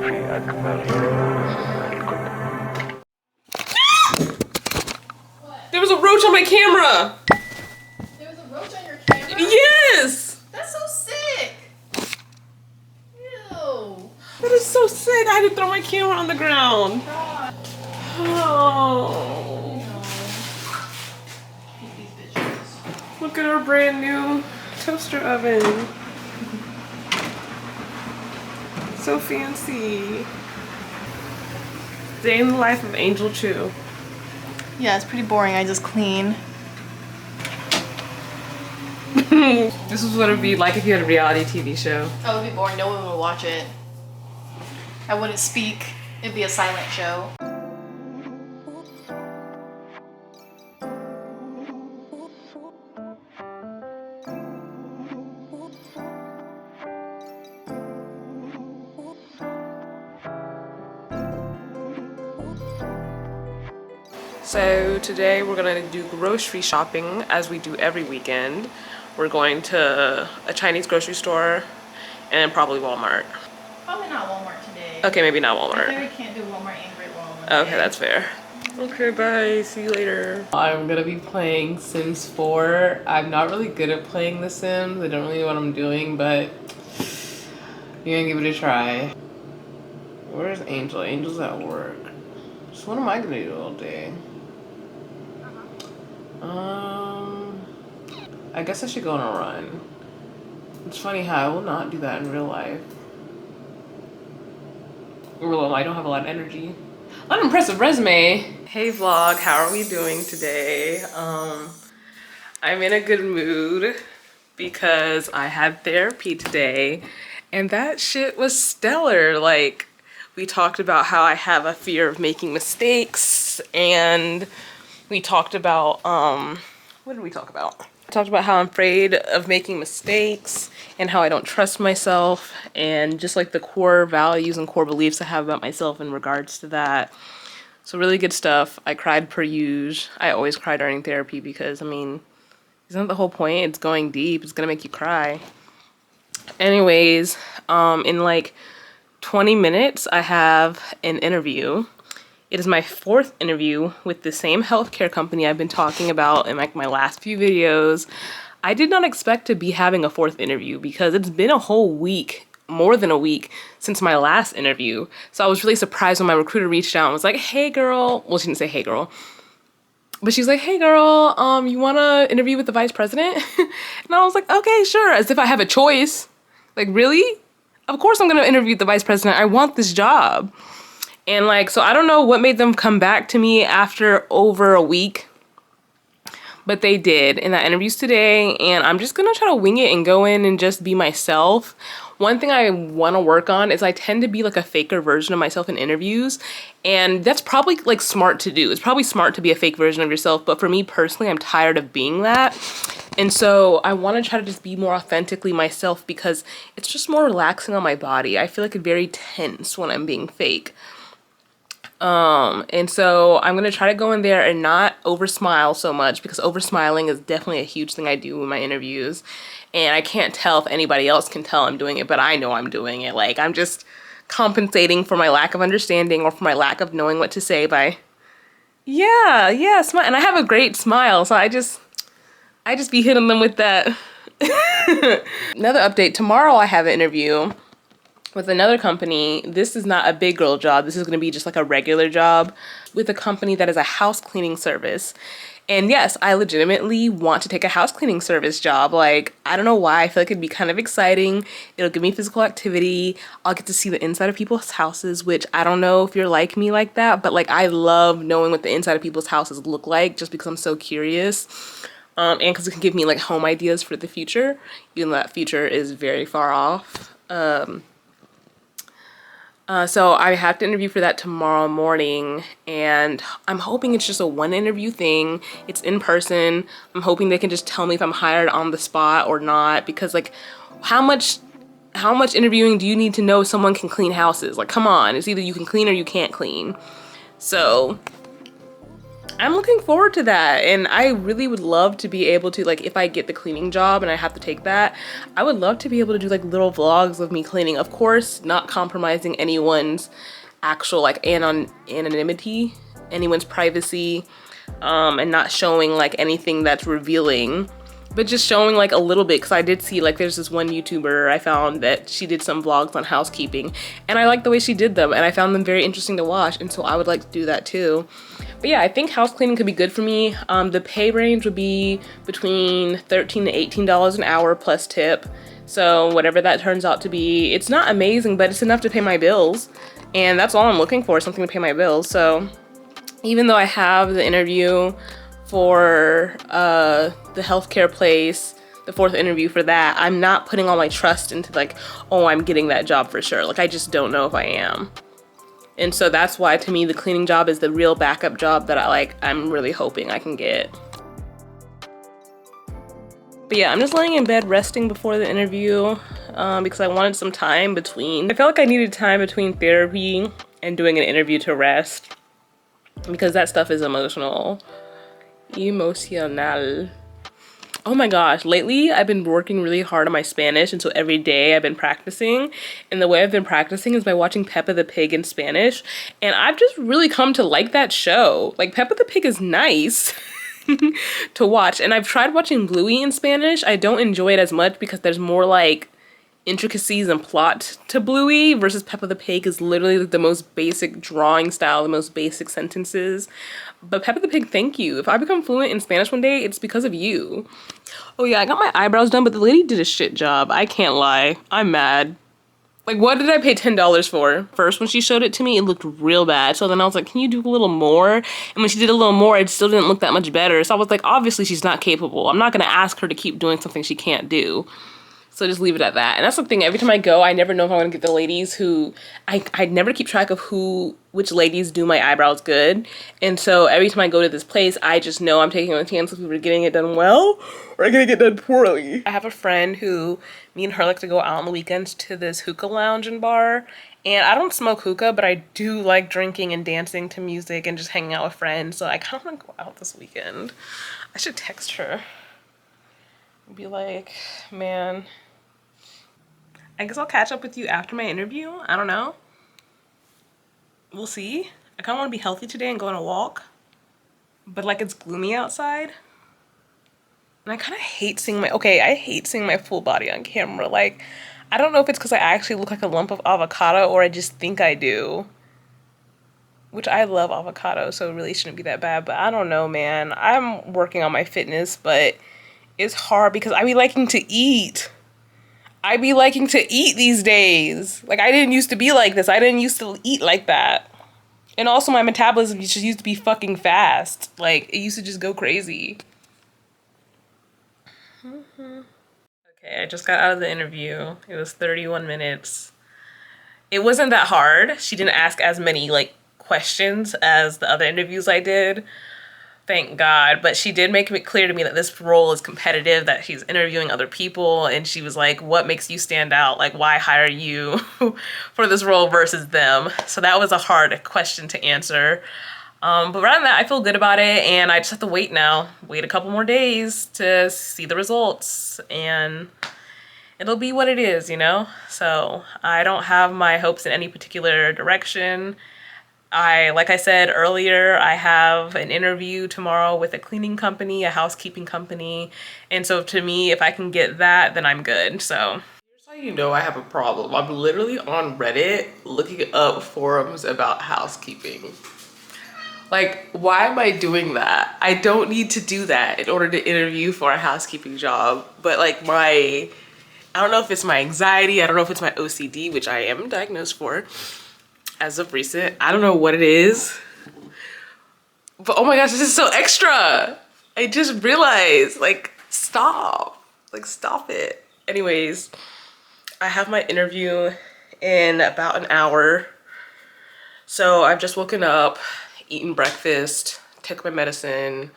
There was a roach on my camera! There was a roach on your camera? Yes! That's so sick! Ew. That is so sick. I had to throw my camera on the ground. God. Oh. These bitches. Look at our brand new toaster oven. So fancy. Day in the life of Angel Chu. Yeah, it's pretty boring. I just clean. This is what it would be like if you had a reality TV show. That would be boring. No one would watch it. I wouldn't speak. It'd be a silent show. So today we're gonna do grocery shopping as we do every weekend. We're going to a Chinese grocery store and probably Walmart. Probably not Walmart today. Okay, maybe not I Walmart. think we can't do Walmart and Great Walmart. Okay, that's fair. Okay, bye. See you later. I'm gonna be playing Sims 4. I'm not really good at playing The Sims. I don't really know what I'm doing, but I'm gonna give it a try. Where's Angel? Angel's at work. So what am I gonna do all day? I guess I should go on a run. It's funny how I will not do that in real life. Well, I don't have a lot of energy. Unimpressive resume. Hey vlog, how are we doing today? I'm in a good mood because I had therapy today and that shit was stellar. Like, we talked about how I have a fear of making mistakes, and we talked about, what did we talk about? I talked about how I'm afraid of making mistakes and how I don't trust myself, and just like the core values and core beliefs I have about myself in regards to that. So really good stuff. I cried per usual. I always cry during therapy because, I mean, isn't that the whole point? It's going deep. It's gonna make you cry. Anyways, in like 20 minutes, I have an interview. It is my 4th interview with the same healthcare company I've been talking about in like my last few videos. I did not expect to be having a 4th interview because it's been a whole week, more than a week, since my last interview. So I was really surprised when my recruiter reached out and was like, hey girl, well, she didn't say hey girl, but she's like, hey girl, you wanna interview with the vice president? And I was like, okay, sure, as if I have a choice. Like, really? Of course I'm gonna interview the vice president. I want this job. And like, so I don't know what made them come back to me after over a week, but they did. And that interview's today, and I'm just gonna try to wing it and go in and just be myself. One thing I want to work on is I tend to be like a faker version of myself in interviews, and that's probably like smart to do. It's probably smart to be a fake version of yourself, but for me personally, I'm tired of being that. And so I want to try to just be more authentically myself because it's just more relaxing on my body. I feel like it's very tense when I'm being fake. And so I'm going to try to go in there and not over smile so much, because over smiling is definitely a huge thing I do in my interviews. And I can't tell if anybody else can tell I'm doing it, but I know I'm doing it. Like, I'm just compensating for my lack of understanding or for my lack of knowing what to say by, yeah, smile. And I have a great smile, so I just be hitting them with that. Another update, tomorrow I have an interview with another company. This is not a big girl job. This is gonna be just like a regular job with a company that is a house cleaning service. And yes, I legitimately want to take a house cleaning service job. Like, I don't know why, I feel like it'd be kind of exciting. It'll give me physical activity. I'll get to see the inside of people's houses, which I don't know if you're like me like that, but like, I love knowing what the inside of people's houses look like just because I'm so curious. And because it can give me like home ideas for the future, even though that future is very far off. So I have to interview for that tomorrow morning, and I'm hoping it's just a 1 interview thing. It's in person. I'm hoping they can just tell me if I'm hired on the spot or not, because like, how much interviewing do you need to know someone can clean houses? Like, come on, it's either you can clean or you can't clean. So I'm looking forward to that, and I really would love to be able to, like, if I get the cleaning job and I have to take that, I would love to be able to do like little vlogs of me cleaning. Of course, not compromising anyone's actual like anonymity, anyone's privacy, and not showing like anything that's revealing, but just showing like a little bit, because I did see like there's this one YouTuber I found that she did some vlogs on housekeeping, and I like the way she did them, and I found them very interesting to watch, and so I would like to do that too. But yeah, I think house cleaning could be good for me. The pay range would be between $13 to $18 an hour plus tip. So whatever that turns out to be, it's not amazing, but it's enough to pay my bills. And that's all I'm looking for, something to pay my bills. So even though I have the interview for the healthcare place, the 4th interview for that, I'm not putting all my trust into like, oh, I'm getting that job for sure. Like, I just don't know if I am. And so that's why, to me, the cleaning job is the real backup job that I'm really hoping I can get. But yeah, I'm just laying in bed resting before the interview because I wanted some time between. I felt like I needed time between therapy and doing an interview to rest, because that stuff is emotional. Emocional. Oh my gosh, lately I've been working really hard on my Spanish, and so every day I've been practicing. And the way I've been practicing is by watching Peppa the Pig in Spanish. And I've just really come to like that show. Like, Peppa the Pig is nice to watch. And I've tried watching Bluey in Spanish. I don't enjoy it as much because there's more like intricacies and plot to Bluey, versus Peppa the Pig is literally like the most basic drawing style, the most basic sentences. But Peppa the Pig, thank you. If I become fluent in Spanish one day, it's because of you. Oh yeah, I got my eyebrows done, but the lady did a shit job. I can't lie. I'm mad. Like, what did I pay $10 for? First, when she showed it to me, it looked real bad. So then I was like, can you do a little more? And when she did a little more, it still didn't look that much better. So I was like, obviously she's not capable. I'm not gonna ask her to keep doing something she can't do. So just leave it at that. And that's the thing, every time I go, I never know if I'm gonna get the ladies who, I never keep track of which ladies do my eyebrows good. And so every time I go to this place, I just know I'm taking a chance of people getting it done well or getting it done poorly. I have a friend who, me and her like to go out on the weekends to this hookah lounge and bar. And I don't smoke hookah, but I do like drinking and dancing to music and just hanging out with friends. So I kind of want to go out this weekend. I should text her and be like, man, I guess I'll catch up with you after my interview. I don't know. We'll see. I kind of want to be healthy today and go on a walk. But like, it's gloomy outside. And I kind of hate seeing I hate seeing my full body on camera. Like, I don't know if it's because I actually look like a lump of avocado or I just think I do. Which I love avocado, so it really shouldn't be that bad. But I don't know, man. I'm working on my fitness, but it's hard because I be liking to eat. I be liking to eat these days. Like, I didn't used to be like this. I didn't used to eat like that. And also my metabolism just used to be fucking fast. Like, it used to just go crazy. Okay, I just got out of the interview. It was 31 minutes. It wasn't that hard. She didn't ask as many like questions as the other interviews I did. Thank God. But she did make it clear to me that this role is competitive, that she's interviewing other people. And she was like, what makes you stand out? Like, why hire you for this role versus them? So that was a hard question to answer. But rather than that, I feel good about it. And I just have to wait now. Wait a couple more days to see the results. And it'll be what it is, you know? So I don't have my hopes in any particular direction. Like I said earlier, I have an interview tomorrow with a cleaning company, a housekeeping company. And so to me, if I can get that, then I'm good. So here's how you know I have a problem. I'm literally on Reddit looking up forums about housekeeping. Like, why am I doing that? I don't need to do that in order to interview for a housekeeping job. But like I don't know if it's my anxiety. I don't know if it's my OCD, which I am diagnosed for as of recent. I don't know what it is, but oh my gosh, this is so extra. I just realized, like, stop it. Anyways, I have my interview in about an hour. So I've just woken up, eaten breakfast, took my medicine,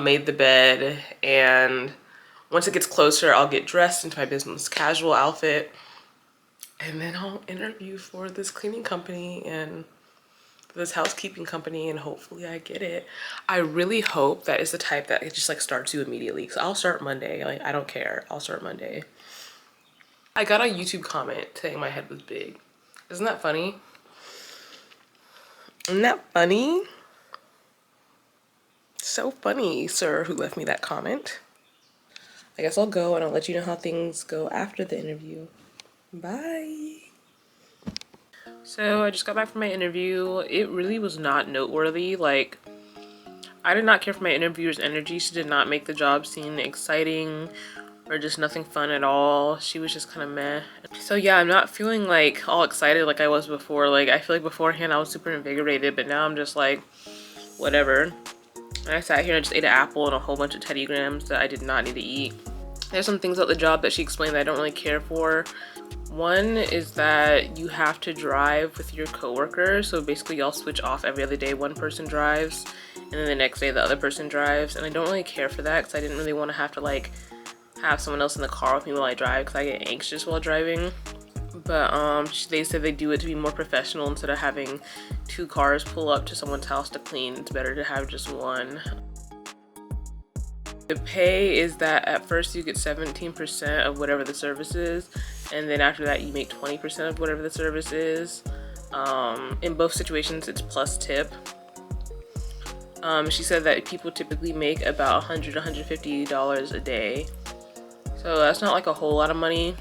made the bed, and once it gets closer, I'll get dressed into my business casual outfit. And then I'll interview for this cleaning company, and this housekeeping company, and hopefully I get it. I really hope that is the type that it just like starts you immediately. So I'll start Monday. Like, I don't care. I'll start Monday. I got a YouTube comment saying my head was big. Isn't that funny? Isn't that funny? So funny, sir, who left me that comment. I guess I'll go and I'll let you know how things go after the interview. Bye. So I just got back from my interview. It really was not noteworthy. Like, I did not care for my interviewer's energy. She did not make the job seem exciting or just nothing fun at all. She was just kind of meh. So yeah, I'm not feeling like all excited like I was before. Like, I feel like beforehand I was super invigorated, but now I'm just like, whatever. And I sat here and just ate an apple and a whole bunch of Teddy Grahams that I did not need to eat. There's some things about the job that she explained that I don't really care for. One is that you have to drive with your coworker. So basically y'all switch off every other day. One person drives and then the next day the other person drives. And I don't really care for that because I didn't really want to have to like have someone else in the car with me while I drive because I get anxious while driving. But they said they do it to be more professional. Instead of having 2 cars pull up to someone's house to clean, it's better to have just one. The pay is that at first you get 17% of whatever the service is, and then after that you make 20% of whatever the service is. In both situations it's plus tip. She said that people typically make about $100 to $150 a day. So that's not like a whole lot of money.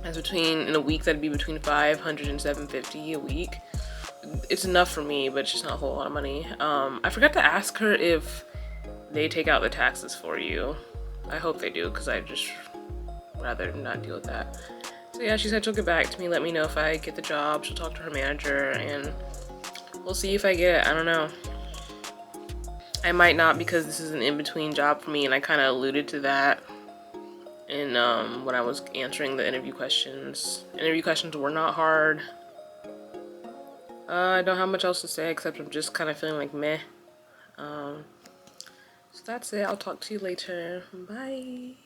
That's in a week that'd be between $500 and $750 a week. It's enough for me, but it's just not a whole lot of money. I forgot to ask her if they take out the taxes for you. I hope they do, because I just rather not deal with that. So yeah, she said she'll get back to me, let me know if I get the job. She'll talk to her manager and we'll see if I get it. I don't know. I might not, because this is an in-between job for me, and I kind of alluded to that in when I was answering the interview questions. Interview questions were not hard. I don't have much else to say except I'm just kind of feeling like meh. So that's it. I'll talk to you later. Bye.